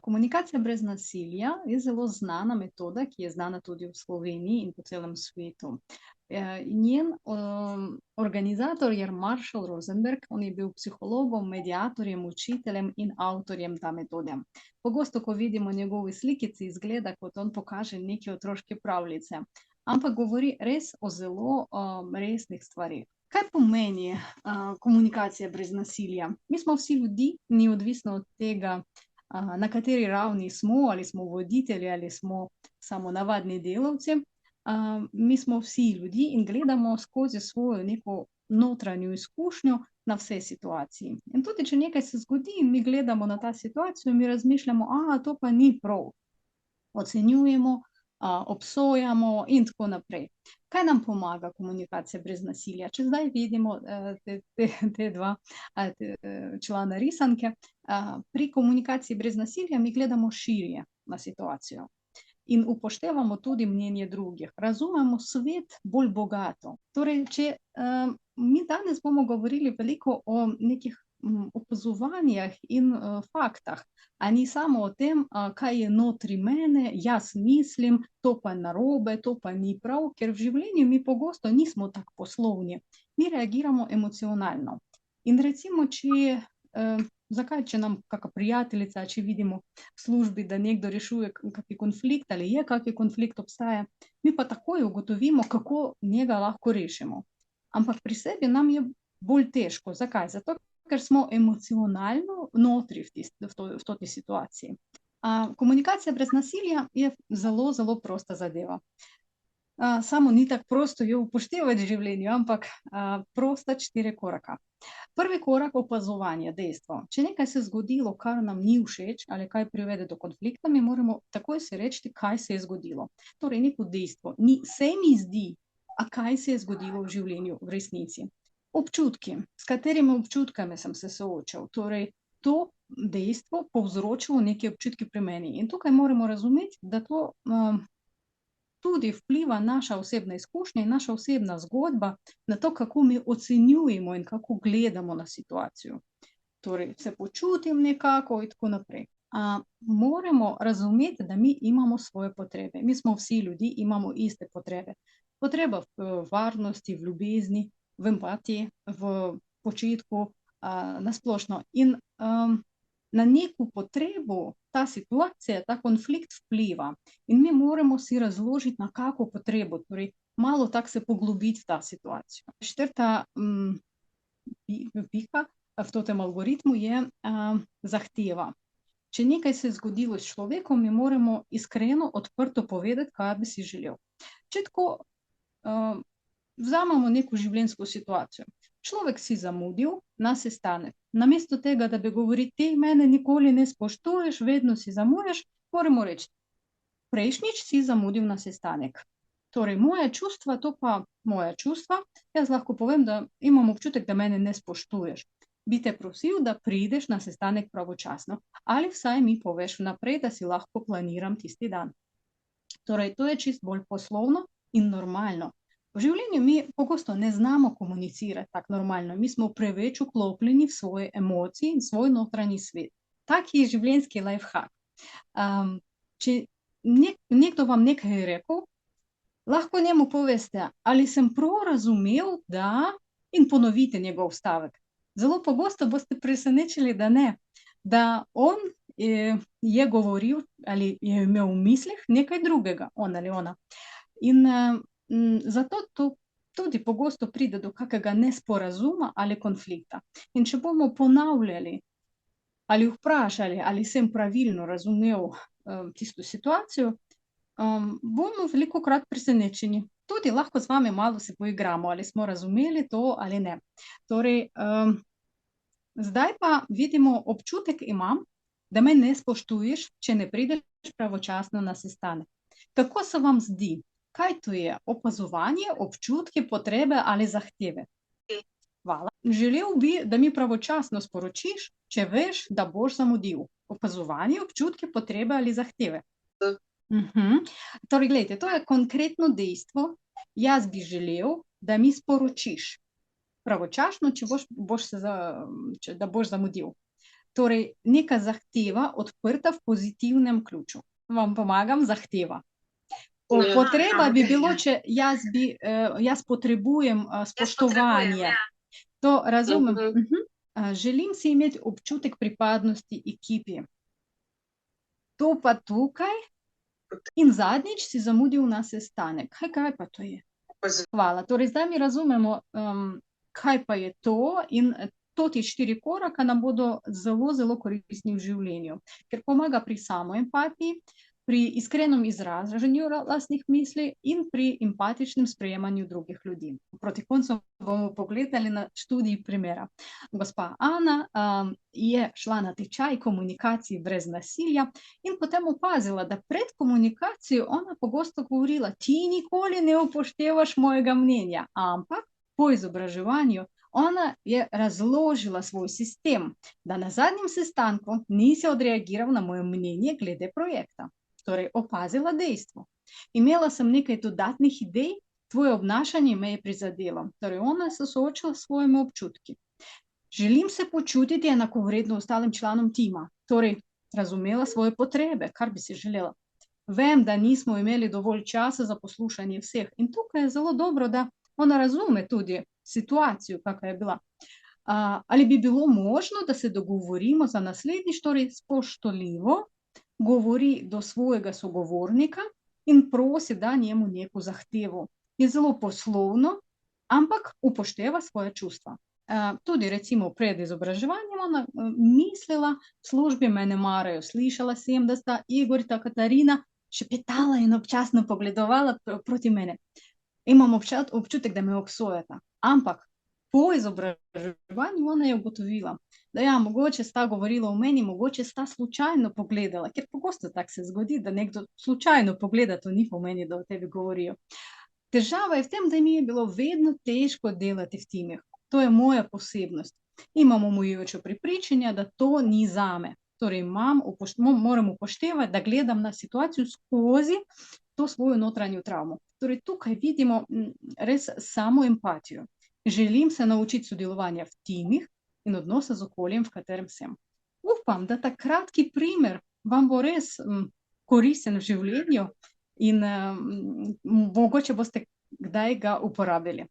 Komunikacija brez nasilja je zelo znana metoda, ki je znana tudi v Sloveniji in po celem svetu. Njen organizator je Marshall Rosenberg, on je bil psihologom, mediatorjem, učiteljem in avtorjem te metode. Pogosto, ko vidimo njegove slikice, izgleda, kot on pokaže neke otroške pravljice, ampak govori res o zelo resnih stvarih. Kaj pomeni komunikacija brez nasilja? Mi smo vsi ljudi, ni odvisno od tega, na kateri ravni smo, ali smo voditelji, ali smo samo navadni delavci. Mi smo vsi ljudi in gledamo skozi svojo neko notranjo izkušnjo na vse situacije. In tudi, če nekaj se zgodi in mi gledamo na ta situacijo, mi razmišljamo, to pa ni prav. Ocenjujemo, obsojamo in tako naprej. Kaj nam pomaga komunikacija brez nasilja? Če zdaj vidimo te dva člana risanke, pri komunikaciji brez nasilja mi gledamo širje na situacijo in upoštevamo tudi mnenje drugih. Razumemo svet bolj bogato. Torej, če mi danes bomo govorili veliko o nekih opazovanjih in faktah, a ni samo o tem, kaj je notri mene, jaz mislim, to pa narobe, to pa ni prav, ker v življenju mi pogosto nismo tako poslovni. Mi reagiramo emocionalno. In recimo, če nam kakšna prijateljica, če vidimo v službi, da nekdo rešuje kakšen konflikt ali je kakšen konflikt obstaja, mi pa takoj ugotovimo, kako njega lahko rešimo. Ampak pri sebi nam je bolj težko. Zakaj? Zato, ker smo emocionalno notri v toti situaciji. Komunikacija brez nasilja je zelo, zelo prosta zadeva. Samo ni tako prosto jo upoštevati v življenju, ampak prosta 4 koraka. Prvi korak, opazovanje, dejstvo. Če nekaj se zgodilo, kar nam ni všeč ali kaj privede do konflikta, mi moramo takoj si reči, kaj se je zgodilo. Torej, neko dejstvo. Se mi zdi, kaj se je zgodilo v življenju v resnici. Občutki, s katerimi občutkami sem se soočal. Torej, to dejstvo povzročilo neke občutke pri meni. In tukaj moramo razumeti, da to tudi vpliva naša osebna izkušnja in naša osebna zgodba na to, kako mi ocenjujemo in kako gledamo na situacijo. Torej, se počutim nekako in tako naprej. Moramo razumeti, da mi imamo svoje potrebe. Mi smo vsi ljudi, imamo iste potrebe. Potreba v varnosti, v ljubezni, v empatiji, v počitku, na splošno. In na neko potrebo ta situacija, ta konflikt vpliva. In mi moramo si razložiti, na kako potrebo, torej malo tako se poglobiti v ta situacijo. 4. pika v tem algoritmu je zahteva. Če nekaj se je zgodilo s človekom, mi moramo iskreno, odprto povedati, kaj bi si želel. Če tako vzamemo neko življenjsko situacijo. Človek si zamudil na sestanek. Namesto tega, da bi govoril, ti mene nikoli ne spoštuješ, vedno si zamujaš, moramo reči, prejšnjič si zamudil na sestanek. Torej, moje čustva, to pa moje čustva, jaz lahko povem, da imam občutek, da mene ne spoštuješ. Bi te prosil, da prideš na sestanek pravočasno. Ali vsaj mi poveš vnaprej, da si lahko planiram tisti dan. Torej, to je čist bolj poslovno in normalno. V življenju mi pogosto ne znamo komunicirati tako normalno. Mi smo preveč vklopljeni v svoje emocije in svoj notranji svet. Tak je življenjski lifehack. Če nekdo vam nekaj rekel, lahko njemu poveste, ali sem prav razumel, da, in ponovite njegov stavek. Zelo pogosto boste presenečili, da ne. Da on je govoril ali je imel v mislih nekaj drugega, on ali ona. In zato to tudi pogosto pride do kakega nesporazuma ali konflikta. In če bomo ponavljali ali vprašali, ali sem pravilno razumel tisto situacijo, bomo velikokrat presenečeni. Tudi lahko z vami malo se poigramo, ali smo razumeli to ali ne. Torej, zdaj pa vidimo, občutek imam, da me ne spoštuješ, če ne prideš pravočasno na sestanek. Kako se vam zdi? Kaj to je? Opazovanje, občutki, potrebe ali zahteve? Hvala. Želel bi, da mi pravočasno sporočiš, če veš, da boš zamudil. Opazovanje, občutki, potrebe ali zahteve? Torej, gledajte, to je konkretno dejstvo. Jaz bi želel, da mi sporočiš pravočasno, da boš zamudil. Torej, neka zahteva odprta v pozitivnem ključu. Vam pomagam, zahteva. Potreba bi bilo, če jaz potrebujem spoštovanje. To razumem. Želim si imeti občutek pripadnosti ekipi. To pa tukaj. In zadnjič si zamudil na sestanek. Kaj pa to je? Hvala. Torej, zdaj mi razumemo, kaj pa je to, in ti 4 koraka nam bodo zelo, zelo koristni v življenju, ker pomaga pri samoempatiji, pri iskrenem izražanju lastnih misli in pri empatičnem sprejemanju drugih ljudi. Proti koncu bomo pogledali na študij primera. Gospa Ana je šla na tečaj komunikaciji brez nasilja in potem opazila, da pred komunikacijo ona pogosto govorila: ti nikoli ne upoštevaš mojega mnenja, ampak po izobraževanju ona je razložila svoj sistem, da na zadnjem sestanku nisi odreagiral na moje mnenje glede projekta. Torej, opazila dejstvo. Imela sem nekaj dodatnih idej, tvoje obnašanje me je prizadelo. Torej, ona se soočila s svojimi občutki. Želim se počutiti enakovredno ostalim članom tima. Torej, razumela svoje potrebe, kar bi si želela. Vem, da nismo imeli dovolj časa za poslušanje vseh. In tukaj je zelo dobro, da ona razume tudi situacijo, kakva je bila. Ali bi bilo možno, da se dogovorimo za naslednjič, torej spoštljivo govori do svojega sogovornika in prosi, da njemu neko zahtevo. Je zelo poslovno, ampak upošteva svoje čustva. Tudi recimo pred izobraževanjem ona mislila, v službi me ne marajo, slišala sem, da sta Igor in Katarina šepetala in občasno pogledovala proti mene. Imam občutek, da me obsojata. Ampak po izobraževanju ona je ugotovila, da ja, mogoče sta govorila o meni, mogoče sta slučajno pogledala, ker pogosto tako se zgodi, da nekdo slučajno pogleda, to ni pomeni, da o tebi govorijo. Težava je v tem, da mi je bilo vedno težko delati v timih. To je moja posebnost. Imam omejujoče prepričanje, da to ni zame. Torej, moram upoštevati, da gledam na situacijo skozi to svojo notranjo travmo. Torej, tukaj vidimo res samo empatijo. Želim se naučiti sodelovanja v timih in odnosa z okoljem, v katerem sem. Upam, da ta kratki primer vam bo res koristen v življenju in mogoče boste kdaj ga uporabili.